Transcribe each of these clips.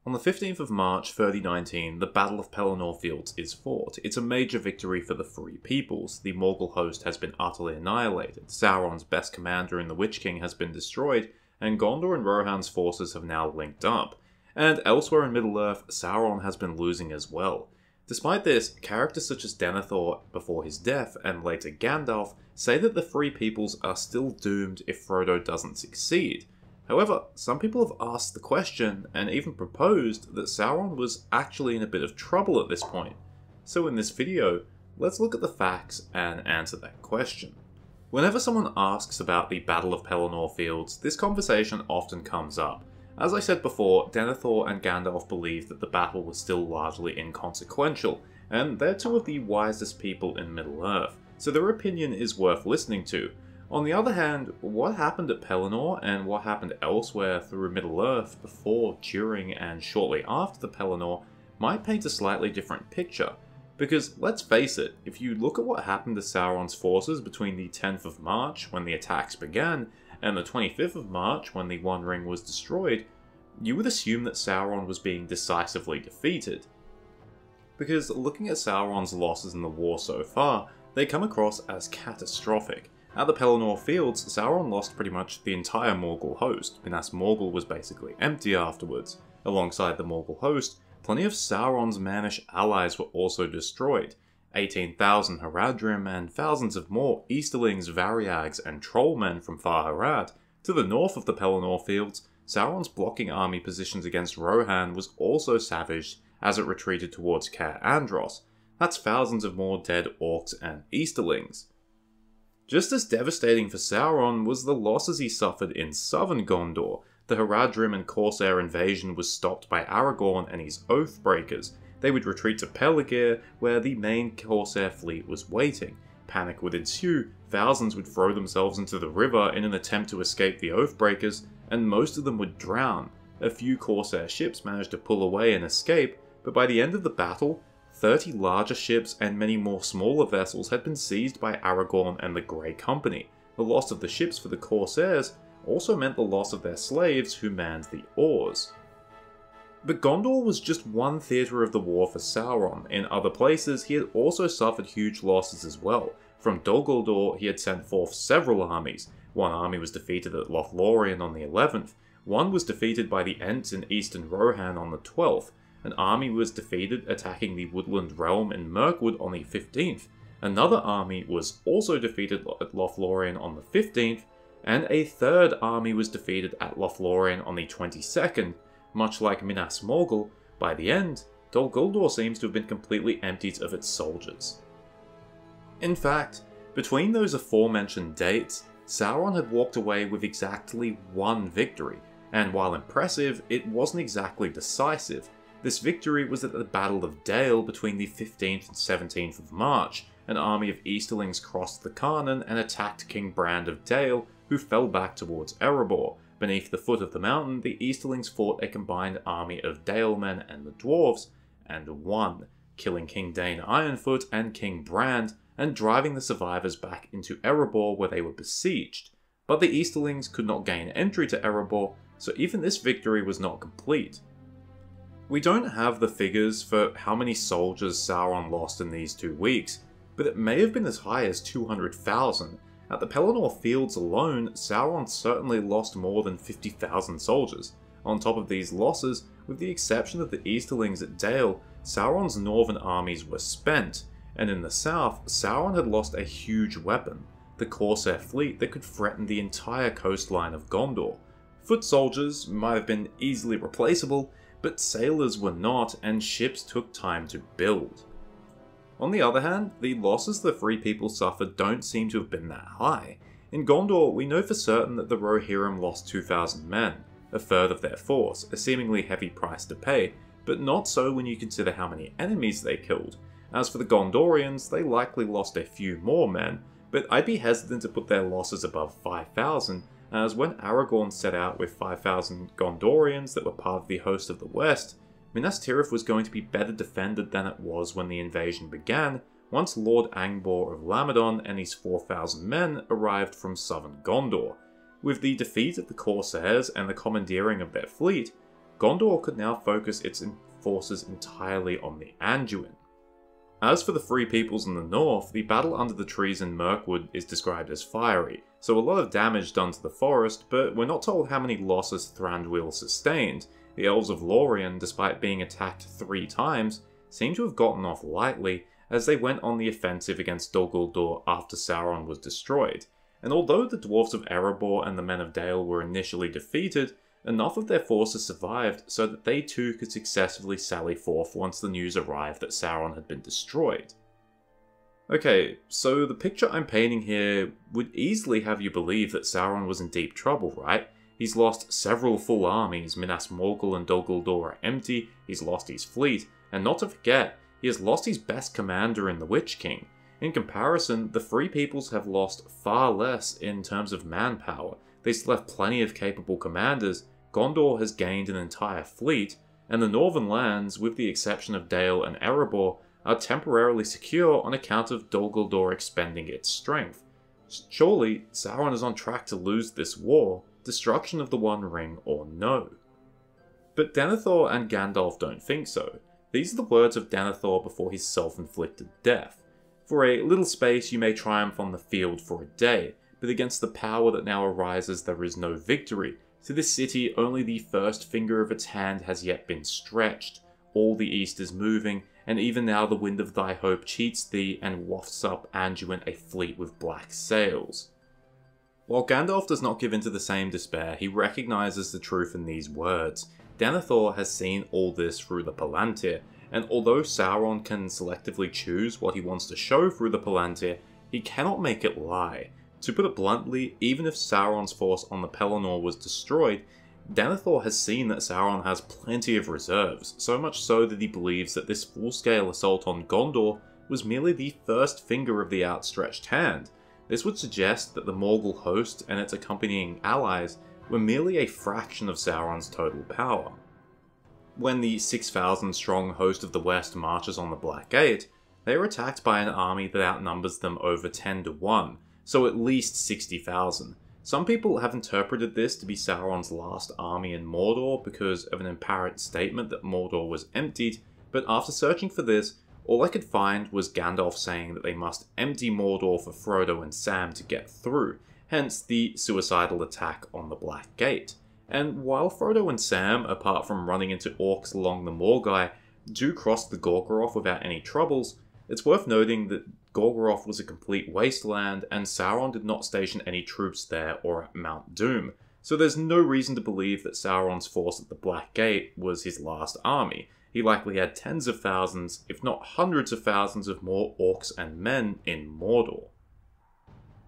On the 15th of March 3019, the Battle of Pelennor Fields is fought. It's a major victory for the Free Peoples. The Morgul host has been utterly annihilated, Sauron's best commander in the Witch King has been destroyed, and Gondor and Rohan's forces have now linked up. And elsewhere in Middle-earth, Sauron has been losing as well. Despite this, characters such as Denethor before his death and later Gandalf say that the Free Peoples are still doomed if Frodo doesn't succeed. However, some people have asked the question and even proposed that Sauron was actually in a bit of trouble at this point. So in this video, let's look at the facts and answer that question. Whenever someone asks about the Battle of Pelennor Fields, this conversation often comes up. As I said before, Denethor and Gandalf believe that the battle was still largely inconsequential, and they're two of the wisest people in Middle-earth, so their opinion is worth listening to. On the other hand, what happened at Pelennor and what happened elsewhere through Middle-earth before, during, and shortly after the Pelennor might paint a slightly different picture. Because, let's face it, if you look at what happened to Sauron's forces between the 10th of March, when the attacks began, and the 25th of March, when the One Ring was destroyed, you would assume that Sauron was being decisively defeated. Because looking at Sauron's losses in the war so far, they come across as catastrophic. At the Pelennor Fields, Sauron lost pretty much the entire Morgul host. Minas Morgul was basically empty afterwards. Alongside the Morgul host, plenty of Sauron's mannish allies were also destroyed. 18,000 Haradrim and thousands of more Easterlings, Variags, and Trollmen from Far Harad. To the north of the Pelennor Fields, Sauron's blocking army positions against Rohan was also savaged as it retreated towards Caer Andros. That's thousands of more dead Orcs and Easterlings. Just as devastating for Sauron was the losses he suffered in southern Gondor. The Haradrim and Corsair invasion was stopped by Aragorn and his Oathbreakers. They would retreat to Peligir, where the main Corsair fleet was waiting. Panic would ensue, thousands would throw themselves into the river in an attempt to escape the Oathbreakers, and most of them would drown. A few Corsair ships managed to pull away and escape, but by the end of the battle, 30 larger ships and many more smaller vessels had been seized by Aragorn and the Grey Company. The loss of the ships for the Corsairs also meant the loss of their slaves who manned the oars. But Gondor was just one theatre of the war for Sauron. In other places, he had also suffered huge losses as well. From Dol Guldur, he had sent forth several armies. One army was defeated at Lothlorien on the 11th, one was defeated by the Ents in eastern Rohan on the 12th, an army was defeated attacking the Woodland Realm in Mirkwood on the 15th, another army was also defeated at Lothlorien on the 15th, and a third army was defeated at Lothlorien on the 22nd. Much like Minas Morgul, by the end, Dol Guldur seems to have been completely emptied of its soldiers. In fact, between those aforementioned dates, Sauron had walked away with exactly one victory, and while impressive, it wasn't exactly decisive. This victory was at the Battle of Dale between the 15th and 17th of March. An army of Easterlings crossed the Carnan and attacked King Brand of Dale, who fell back towards Erebor. Beneath the foot of the mountain, the Easterlings fought a combined army of Dalemen and the Dwarves, and won, killing King Dane Ironfoot and King Brand, and driving the survivors back into Erebor where they were besieged. But the Easterlings could not gain entry to Erebor, so even this victory was not complete. We don't have the figures for how many soldiers Sauron lost in these 2 weeks, but it may have been as high as 200,000. At the Pelennor Fields alone, Sauron certainly lost more than 50,000 soldiers. On top of these losses, with the exception of the Easterlings at Dale, Sauron's northern armies were spent, and in the south, Sauron had lost a huge weapon, the Corsair fleet that could threaten the entire coastline of Gondor. Foot soldiers might have been easily replaceable, but sailors were not, and ships took time to build. On the other hand, the losses the Free People suffered don't seem to have been that high. In Gondor, we know for certain that the Rohirrim lost 2,000 men, a third of their force, a seemingly heavy price to pay, but not so when you consider how many enemies they killed. As for the Gondorians, they likely lost a few more men, but I'd be hesitant to put their losses above 5,000, as when Aragorn set out with 5,000 Gondorians that were part of the host of the West, Minas Tirith was going to be better defended than it was when the invasion began, once Lord Angbor of Lamadon and his 4,000 men arrived from southern Gondor. With the defeat of the Corsairs and the commandeering of their fleet, Gondor could now focus its forces entirely on the Anduin. As for the Free Peoples in the north, the battle under the trees in Mirkwood is described as fiery, so a lot of damage done to the forest, but we're not told how many losses Thranduil sustained. The Elves of Lorien, despite being attacked 3 times, seem to have gotten off lightly as they went on the offensive against Dol Guldur after Sauron was destroyed. And although the Dwarves of Erebor and the Men of Dale were initially defeated, enough of their forces survived so that they too could successfully sally forth once the news arrived that Sauron had been destroyed. Okay, so the picture I'm painting here would easily have you believe that Sauron was in deep trouble, right? He's lost several full armies, Minas Morgul and Dol Guldur are empty, he's lost his fleet, and not to forget, he has lost his best commander in the Witch King. In comparison, the Free Peoples have lost far less in terms of manpower. They still have plenty of capable commanders, Gondor has gained an entire fleet, and the northern lands, with the exception of Dale and Erebor, are temporarily secure on account of Dol Guldur expending its strength. Surely, Sauron is on track to lose this war, destruction of the One Ring or no. But Denethor and Gandalf don't think so. These are the words of Denethor before his self-inflicted death. For a little space you may triumph on the field for a day, but against the power that now arises there is no victory. To this city only the first finger of its hand has yet been stretched. All the east is moving, and even now the wind of thy hope cheats thee and wafts up Anduin a fleet with black sails. While Gandalf does not give in to the same despair, he recognises the truth in these words. Denethor has seen all this through the Palantir, and although Sauron can selectively choose what he wants to show through the Palantir, he cannot make it lie. To put it bluntly, even if Sauron's force on the Pelennor was destroyed, Denethor has seen that Sauron has plenty of reserves, so much so that he believes that this full-scale assault on Gondor was merely the first finger of the outstretched hand. This would suggest that the Morgul host and its accompanying allies were merely a fraction of Sauron's total power. When the 6,000-strong host of the West marches on the Black Gate, they are attacked by an army that outnumbers them over 10 to 1, so at least 60,000. Some people have interpreted this to be Sauron's last army in Mordor because of an apparent statement that Mordor was emptied, but after searching for this, all I could find was Gandalf saying that they must empty Mordor for Frodo and Sam to get through, hence the suicidal attack on the Black Gate. And while Frodo and Sam, apart from running into orcs along the Morgai, do cross the Gorgoroth without any troubles, it's worth noting that Gorgoroth was a complete wasteland and Sauron did not station any troops there or at Mount Doom, so there's no reason to believe that Sauron's force at the Black Gate was his last army. He likely had tens of thousands, if not hundreds of thousands of more orcs and men in Mordor.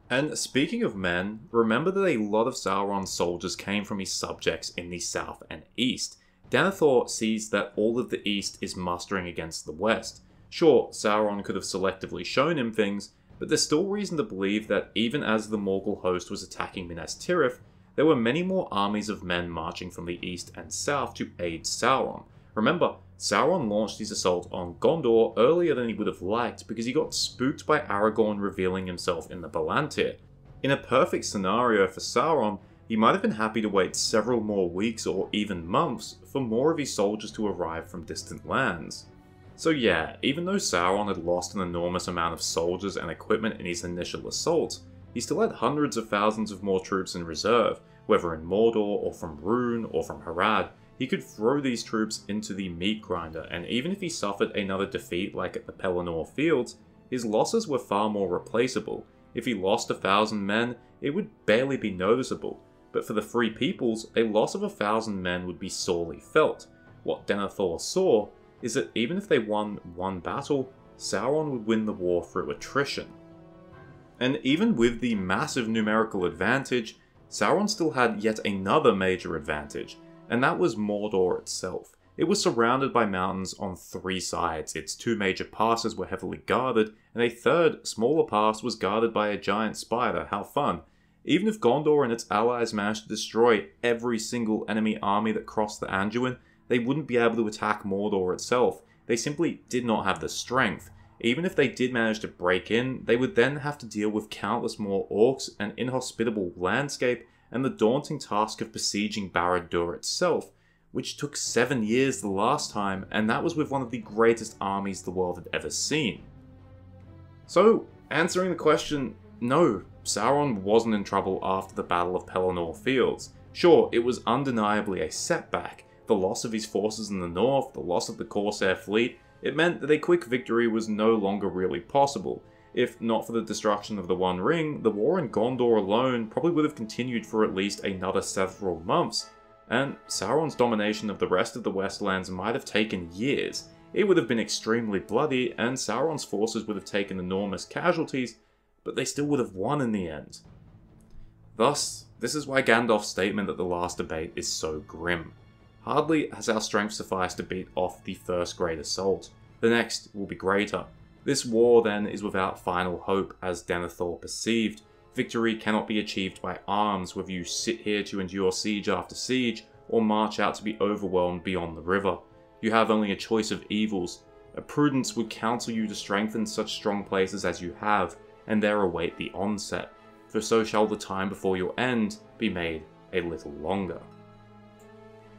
And speaking of men, remember that a lot of Sauron's soldiers came from his subjects in the south and east. Denethor sees that all of the east is mustering against the west. Sure, Sauron could have selectively shown him things, but there's still reason to believe that even as the Morgul host was attacking Minas Tirith, there were many more armies of men marching from the east and south to aid Sauron. Remember, Sauron launched his assault on Gondor earlier than he would have liked because he got spooked by Aragorn revealing himself in the Palantir. In a perfect scenario for Sauron, he might have been happy to wait several more weeks or even months for more of his soldiers to arrive from distant lands. So yeah, even though Sauron had lost an enormous amount of soldiers and equipment in his initial assault, he still had hundreds of thousands of more troops in reserve, whether in Mordor or from Rhûn or from Harad. He could throw these troops into the meat grinder, and even if he suffered another defeat like at the Pelennor Fields, his losses were far more replaceable. If he lost 1,000 men, it would barely be noticeable, but for the Free Peoples, a loss of 1,000 men would be sorely felt. What Denethor saw is that even if they won one battle, Sauron would win the war through attrition. And even with the massive numerical advantage, Sauron still had yet another major advantage, and that was Mordor itself. It was surrounded by mountains on 3 sides, its 2 major passes were heavily guarded, and a third, smaller pass was guarded by a giant spider. How fun! Even if Gondor and its allies managed to destroy every single enemy army that crossed the Anduin, they wouldn't be able to attack Mordor itself. They simply did not have the strength. Even if they did manage to break in, they would then have to deal with countless more orcs, an inhospitable landscape, and the daunting task of besieging Barad-dûr itself, which took 7 years the last time, and that was with one of the greatest armies the world had ever seen. So, answering the question, no, Sauron wasn't in trouble after the Battle of Pelennor Fields. Sure, it was undeniably a setback. The loss of his forces in the north, the loss of the Corsair fleet, it meant that a quick victory was no longer really possible. If not for the destruction of the One Ring, the war in Gondor alone probably would have continued for at least another several months. And Sauron's domination of the rest of the Westlands might have taken years. It would have been extremely bloody, and Sauron's forces would have taken enormous casualties, but they still would have won in the end. Thus, this is why Gandalf's statement at the last debate is so grim. Hardly has our strength sufficed to beat off the first great assault. The next will be greater. This war, then, is without final hope, as Denethor perceived. Victory cannot be achieved by arms, whether you sit here to endure siege after siege, or march out to be overwhelmed beyond the river. You have only a choice of evils. A prudence would counsel you to strengthen such strong places as you have, and there await the onset, for so shall the time before your end be made a little longer.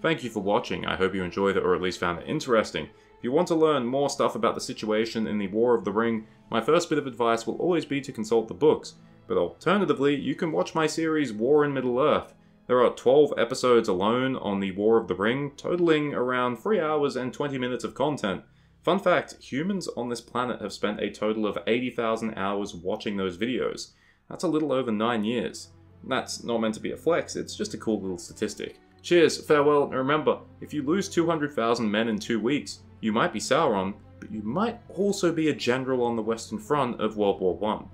Thank you for watching. I hope you enjoyed it, or at least found it interesting. If you want to learn more stuff about the situation in the War of the Ring, my first bit of advice will always be to consult the books, but alternatively, you can watch my series War in Middle-earth. There are 12 episodes alone on the War of the Ring, totaling around 3 hours and 20 minutes of content. Fun fact, humans on this planet have spent a total of 80,000 hours watching those videos. That's a little over 9 years. That's not meant to be a flex, it's just a cool little statistic. Cheers, farewell, and remember, if you lose 200,000 men in 2 weeks, you might be Sauron, but you might also be a general on the Western Front of World War I.